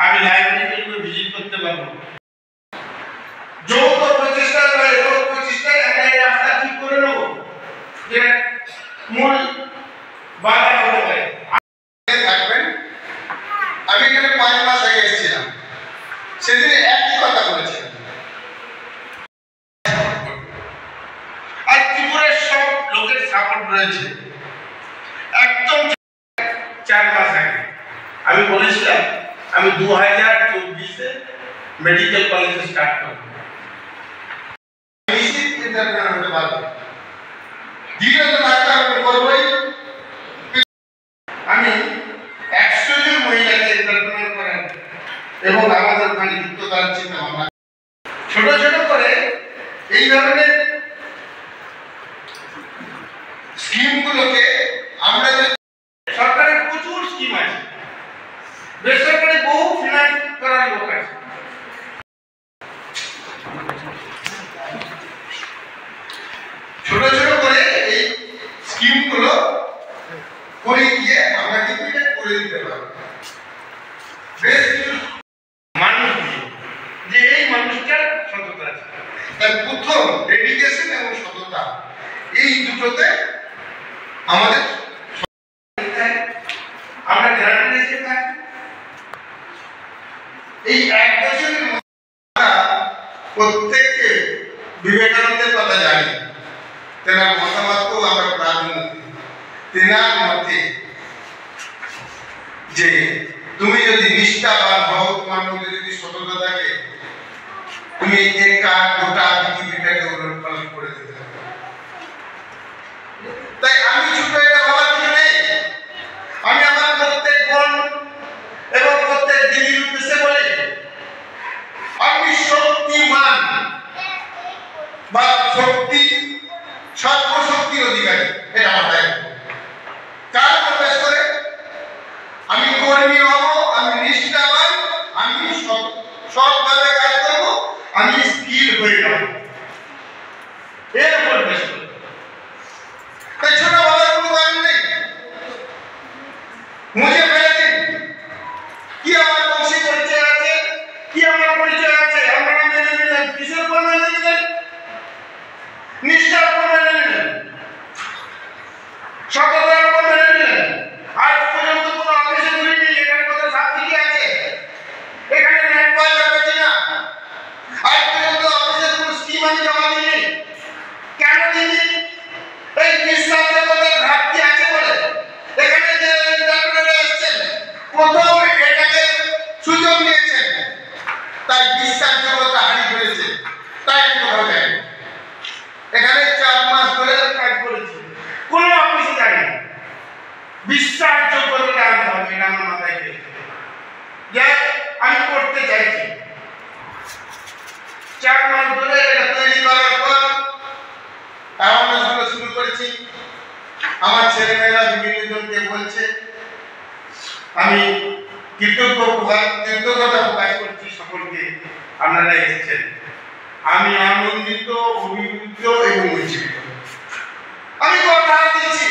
আমি লাইব্রেরিতে ভিজিট করতে পারবো। যৌথ প্রচেষ্টা করে যৌথ প্রচেষ্টায় একটা রাস্তা ঠিক করে নেব যে মূল বাধা হতে পারে। থাকবেন। আমি এখানে 5 মাস আগে এসেছিলাম, সেদিন একই কথা বলেছিলাম। আর ত্রিপুরার সব লোকের সাপোর্ট রয়েছে। একদম 4 মাস আগে আমি বলেছিলাম আমি 2024-এ মেডিকেল কলেজ স্টার্ট করব। নিশ্চিত ইন্টারভিউ হতে পারবে। দ্বিতীয়ত ডাক্তার আমি করবই। আমি 100 জন মহিলাকে ইন্টারভিউ করেন এবং আমাদের ওখানে যুক্ত করার চিন্তা ভাবনা ছোট ছোট করে এই ধরনের স্কিমগুলোকে আমরা সরকারের প্রচুর স্কিম আছে, বেসরকারি বহু ফিনান্স করার লোক আছে। ছোট ছোট করে এই স্কিমগুলো করে গিয়ে আমরা কিন্তু এটা করে দিতে পারবো। বেশ কিছু মানুষ যে এই মানুষটার সততা আছে। তার প্রথম ডেডিকেশন এবং সততা, এই দুটোতে আমাদের আমরা গ্রাজুয়েশন থাকি এই 1 বছরের মধ্যে আমরা প্রত্যেককে বিবেকানন্দের কথা জানি, তেনার মতামতকেও আমরা প্রাধান্য দিই। তেনার মতে যে তুমি যদি নিষ্ঠাবান হও, তোমার মধ্যে যদি সততা থাকে, তুমি একা গোটা পৃথিবীটাকে উলটপালট করে দিতে পারবে। তাই আমি ছোট এটা ভাবার কিছু নেই। আমি আমার প্রত্যেক বোন এবং প্রত্যেক দিদির উদ্দেশ্যে বলি, আপনি শক্তিমান বা শক্তি সর্বশক্তির অধিকারী, এটা মাথায় রাখবেন। কার প্রবেশ করে আমি কর্মী হব, আমি নিষ্ঠাবান, আমি সৎভাবে কাজ করব, আমি স্কিল হয়ে যাব, এর উপর বেশ করে। তাই ছোট ভাবার কোনো কারণ নেই। মুঝে মেরে দিন কি আমার বংশী পরিচয় আছে, কি আমার পরিচয় আছে, আমরা মেনে নিলেন। কিসের উপর মেনে নিলেন? নিষ্ঠার উপর মেনে নিলেন, সততার উপর মেনে নিলেন। আজ পর্যন্ত কোনো অফিসে ঘুরিনি, এখানে কত সাবসিডি আছে, এখানে ন্যায় পাওয়া যাবে কিনা, আজ পর্যন্ত অফিসের কোনো স্কিম আমি জমা দিইনি। কেন দিদি? এই বিশ্বাসযোগ্যতার ঘাটতি আছে বলে। এখানে যে ইন্টারভিউরা এসেছেন, প্রথম এটাকে সুযোগ নিয়েছেন, তাই বিশ্বাসযোগ্যতা হারিয়ে ফেলেছে। তাই আমি কোথাও যাইনি। এখানে 4 মাস ধরে কাজ করেছি, কোনো অফিসে যায়নি। বিশ্বাসযোগ্যতা আনতে হবে, এটা আমার মাথায় খেয়েছে যে আমি করতে চাইছি। 4 মাস ধরে এটা তৈরি করার পর অ্যাওয়ারনেসগুলো শুরু করেছি। আমার ছেলেমেয়েরা বিভিন্ন জনকে বলছে, আমি কৃতজ্ঞতা প্রকাশ করছি সকলকে, আপনারা এসেছেন। আমি আনন্দিত, অভিভূত এবং উজ্জীবিত। আমি কথা দিচ্ছি